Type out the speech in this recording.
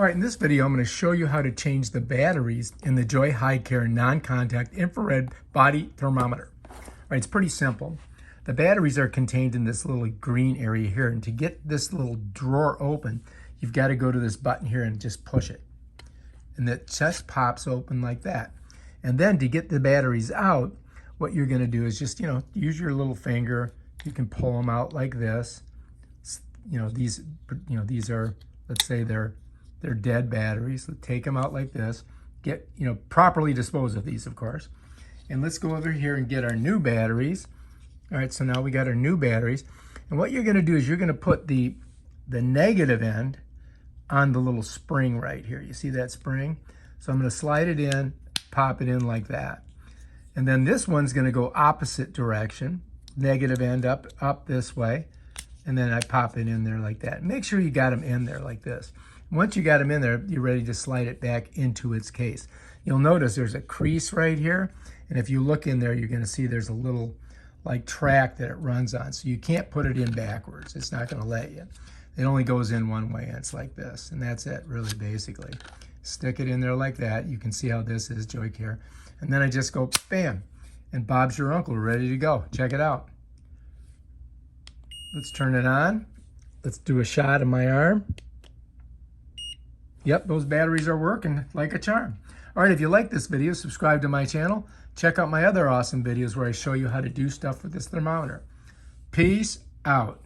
All right, in this video, I'm going to show you how to change the batteries in the Joyhicare non-contact infrared body thermometer. All right, it's pretty simple. The batteries are contained in this little green area here, and to get this little drawer open, you've got to go to this button here and just push it. And it just pops open like that. And then to get the batteries out, what you're going to do is just, use your little finger. You can pull them out like this. These are, let's say they're dead batteries. Let's take them out like this. Get, properly dispose of these, of course. And let's go over here and get our new batteries. All right, so now we got our new batteries. And what you're going to do is you're going to put the negative end on the little spring right here. You see that spring? So I'm going to slide it in, pop it in like that. And then this one's going to go opposite direction. Negative end up this way. And then I pop it in there like that. Make sure you got them in there like this. Once you got them in there, you're ready to slide it back into its case. You'll notice there's a crease right here. And if you look in there, you're going to see there's a little like track that it runs on. So you can't put it in backwards. It's not going to let you. It only goes in one way, and it's like this. And that's it, really, basically. Stick it in there like that. You can see how this is Joyhicare. And then I just go, bam. And Bob's your uncle, ready to go. Check it out. Let's turn it on. Let's do a shot of my arm. Yep, those batteries are working like a charm. All right, if you like this video, subscribe to my channel. Check out my other awesome videos where I show you how to do stuff with this thermometer. Peace out.